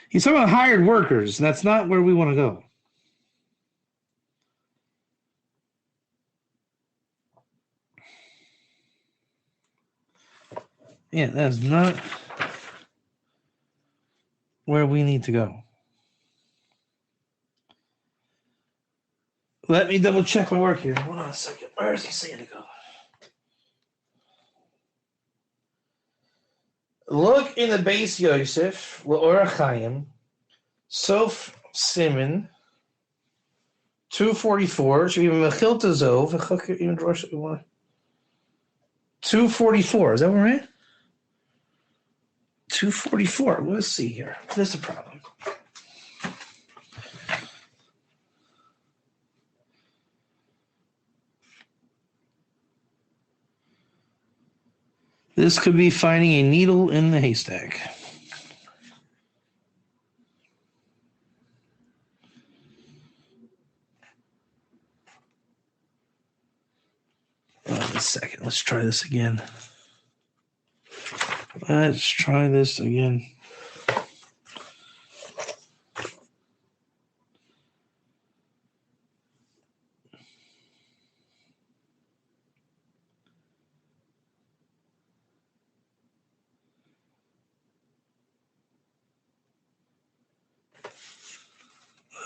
He's talking about hired workers, and that's not where we want to go. Yeah, that's not where we need to go. Let me double check my work here. Hold on a second. Where is he saying to go? Look in the base Yosef, L'Or Chaim, Sof Siman, 244. Should be Mechilta Zov, 244. Is that right? 244. Let's see here. There's a problem. This could be finding a needle in the haystack. Hold on a second. Let's try this again. Let's try this again.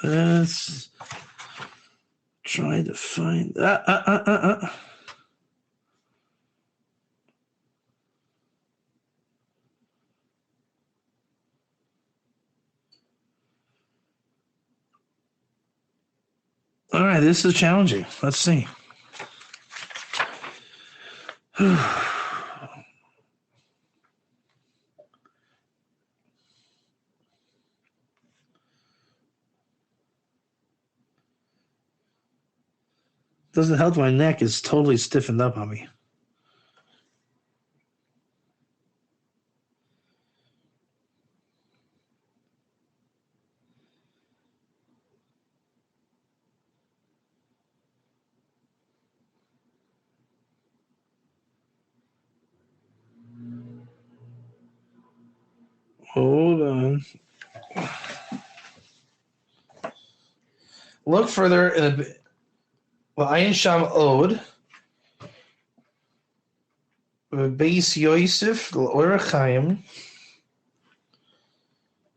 Let's try to find. All right, this is challenging. Let's see. Doesn't help my neck is totally stiffened up on me. Hold on. Look further in a bit. Well, Ayin Sham Od. Beis Yosef, L'Or Chaim.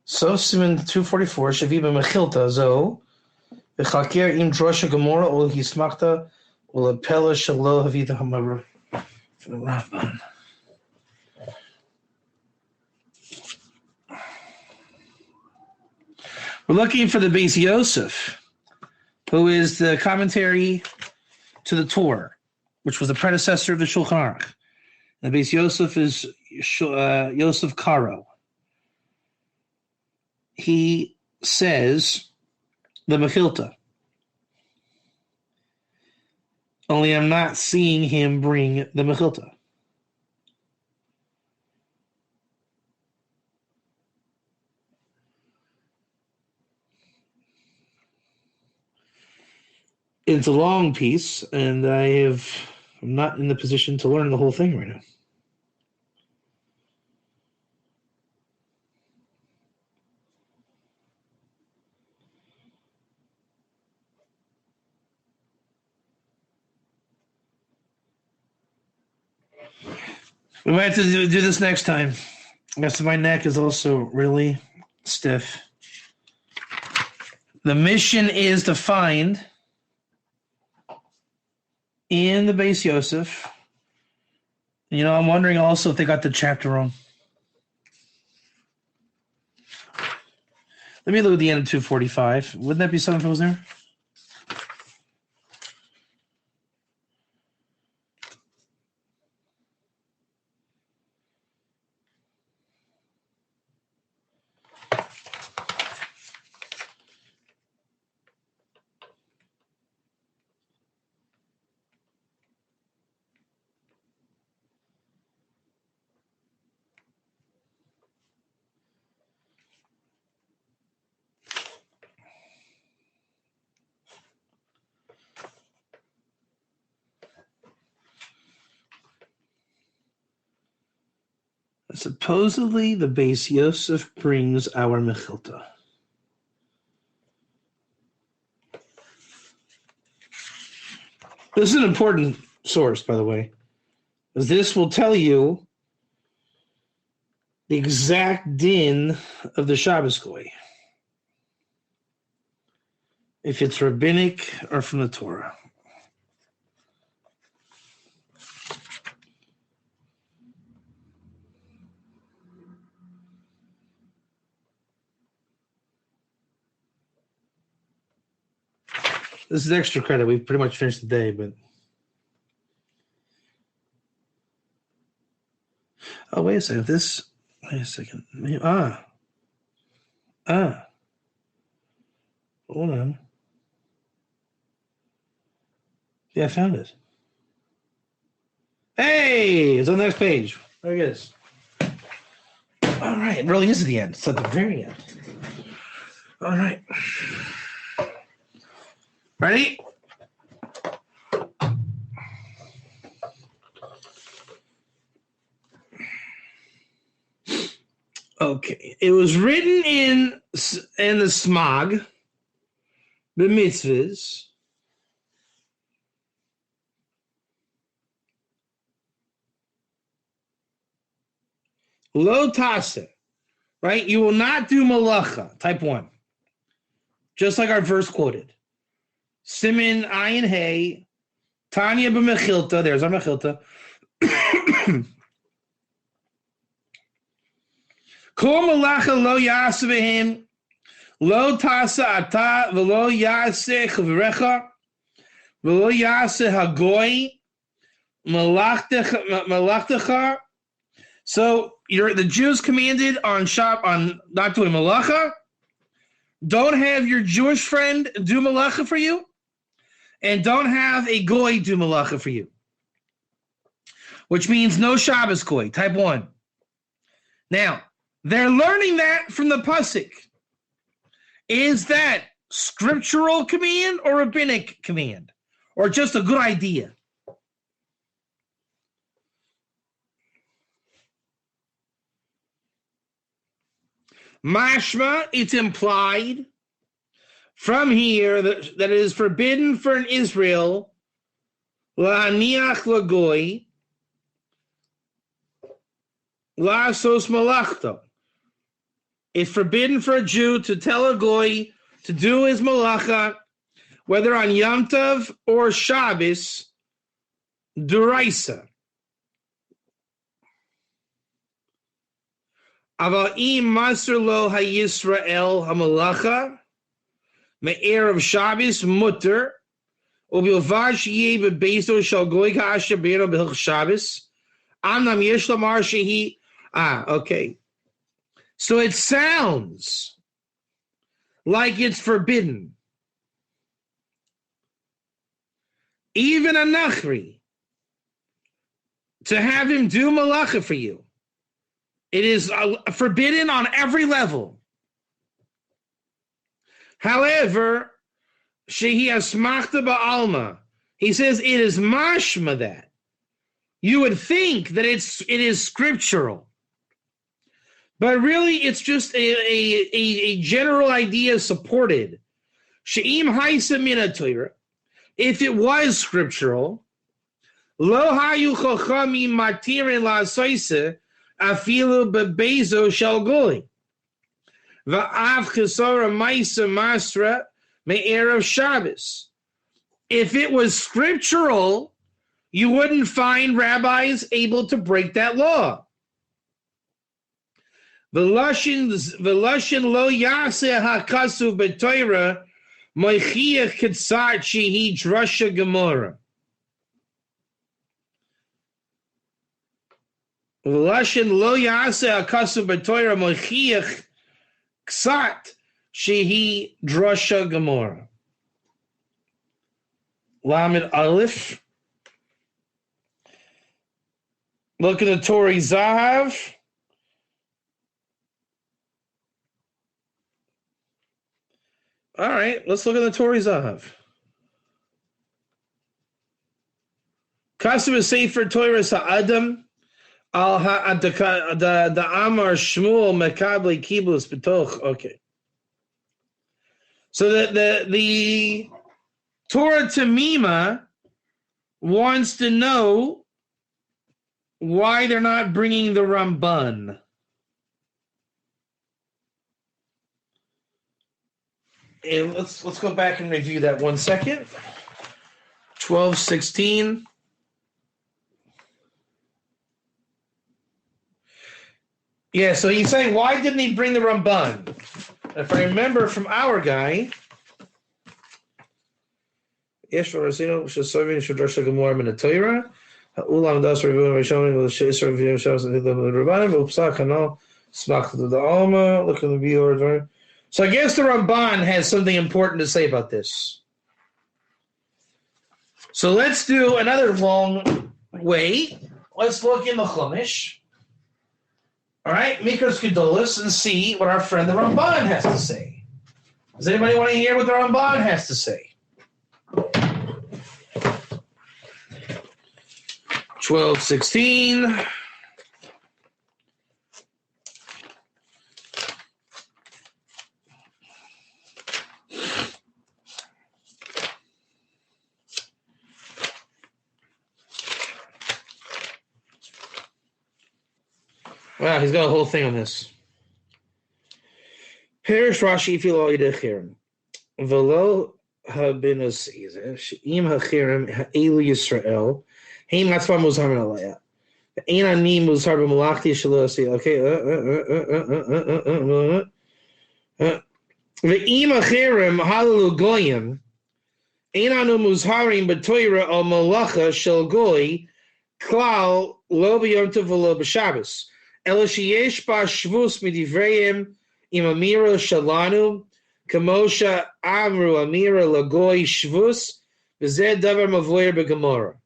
Sof Siman 244. Shavi B'Mechilta Zo. V'Chaker Im Drosha Gemora Ol Hismachta Ol Apela Shalo Havita Hamara. For the Rabban. We're looking for the Beis Yosef, who is the commentary to the Torah, which was the predecessor of the Shulchan Aruch. The Beis Yosef is Yosef Karo. He says the Mechilta. Only I'm not seeing him bring the Mechilta. It's a long piece, and I'm not in the position to learn the whole thing right now. We might have to do this next time. Because my neck is also really stiff. The mission is to find in the Beis Yosef. You know, I'm wondering also if they got the chapter wrong. Let me look at the end of 245. Wouldn't that be something if it was there? Supposedly, the Beis Yosef brings our Mechilta. This is an important source, by the way. This will tell you the exact din of the Shabbos Goy, if it's rabbinic or from the Torah. This is extra credit. We've pretty much finished the day, but... Oh, wait a second. Wait a second. Hold on. Yeah, I found it. Hey! It's on the next page. There it is. All right. It really is at the end. It's at the very end. All right. Ready? Okay. It was written in the smog, the mitzvahs. Lo tasa, right? You will not do malacha, type 1. Just like our verse quoted. Simin ayin hey, Tanya b'mechilta, there's our mechilta. Kol malacha lo yasa b'him, lo tasa ata, v'lo yasa chavrecha, v'lo yasa hagoy, malachtecha. So the Jews commanded on not doing malacha. Don't have your Jewish friend do malacha for you, and don't have a goy do malacha for you. Which means no Shabbos goy, type 1. Now, they're learning that from the pasuk. Is that scriptural command or rabbinic command? Or just a good idea? Mashma, it's implied from here that it is forbidden for an Israel la'aniach lagoy la'asos malachto. It's forbidden for a Jew to tell a goy to do his malacha, whether on Yom Tov or Shabbos, d'oraisa. Aval im maser lo hayisrael hamalacha me'er of Shabbos mutter ubilvad sheyeh bebezo shel goy ka'asher be'ero b'hilch Shabbos amnam yesh lomar shehi. Okay. So it sounds like it's forbidden. Even a nachri, to have him do malacha for you. It is forbidden on every level. However, shehi asmachta ba'alma, he says it is mashma that. You would think that it is scriptural. But really, it's just a general idea supported. She'im haisa mina Torah. If it was scriptural, lo hayu chachamim matirin la'asoise afilu bebezo shel goy va'av chesora ma'isa masra me'erev Shabbos. If it was scriptural, you wouldn't find rabbis able to break that law. V'lashin lo yaseh hakasu b'Torah moichiach ketzat shehi drasha gemora. V'lashin lo yaseh hakasu b'Torah moichiach ketzat shehi drasha gemora. Lamed Aleph. Look at the Torah Zahav. All right, let's look at the Torah Zahav. Kasav Sefer Torah Sa'adam the Amar Shmuel Mekabli Kiblus Betoch. Okay. So the Torah Tamima wants to know why they're not bringing the Ramban. And let's go back and review that 1 second. 12:16. Yeah, so he's saying, why didn't he bring the Ramban? If I remember from our guy, yes, for Rasino, should serve in Shadrash Gemara in the Torah. Ulam das review and showing with the Shaser review shows the Rabbanim, but Psak Hanal, Smak to the Alma, look at the view order. So I guess the Ramban has something important to say about this. So let's do another long wait. Let's look in the Chumash. All right, Mikros Gedolos, and see what our friend the Ramban has to say. Does anybody want to hear what the Ramban has to say? 12:16. Wow, he's got a whole thing on this. Perish Rashi Filo Yidechirem. Velo Habinus Sheim Hachirim Ha'elu Yisrael. Heim Hatzva Muzhar Ben Alaya. Ein Ani Muzhar Ben Malachti Shalosi. Okay. Ve'im Hachirim Halalu Goyim. Ein Anu Muzharim B'Toira O Malacha Shel Goy. Klal Lo B'Yom Tov V'Lo B'Shabbos. Elishiyesh ba shvus midivreim imamira shalanu kamosha amru amira lagoy shvus v'zeh davar mavoyer begamora.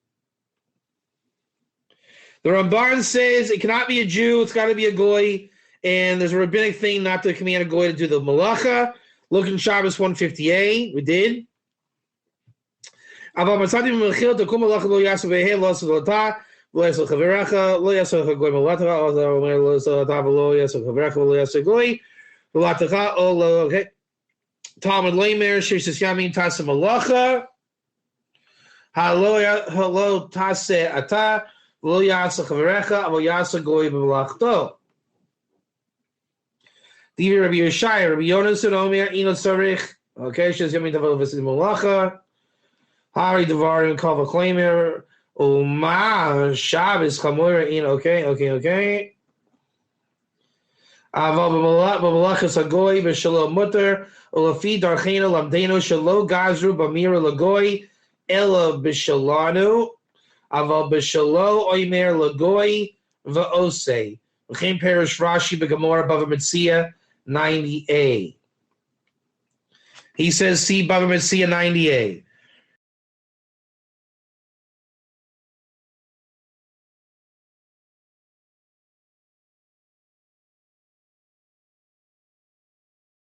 The Ramban says it cannot be a Jew; it's got to be a goy, and there's a rabbinic thing not to command a goy to do the malacha. Look in Shabbos 158. We did. Aval matzati b'mechil takum malacha lo yasu v'hei lo yasu lo yasu chaverecha, lo yasu goy malatacha, lo yasu tava, lo yasu chaverecha, lo yasu goy malatacha, o lo. Okay. Talmud Leimer shishis yamin tasa malacha, halo tase ata, lo yasu chaverecha, lo yasu goy malachto. Divi Rabbi Yeshaya, Rabbi Yonas and Omer ino tzarich. Okay, shishis yamin tava v'sid malacha. Hari devarim kol v'kleimer. Uma Shabbos chamura in okay. Aval b'malachas hagoy b'shalom mutter ulafi darchena lamdeno shalo gazru b'mira lagoy ela b'shalanu aval b'shalo oimer lagoy v'osei v'chein perish Rashi b'gamora Bava Metzia 90a. He says, see Bava Metzia 90a.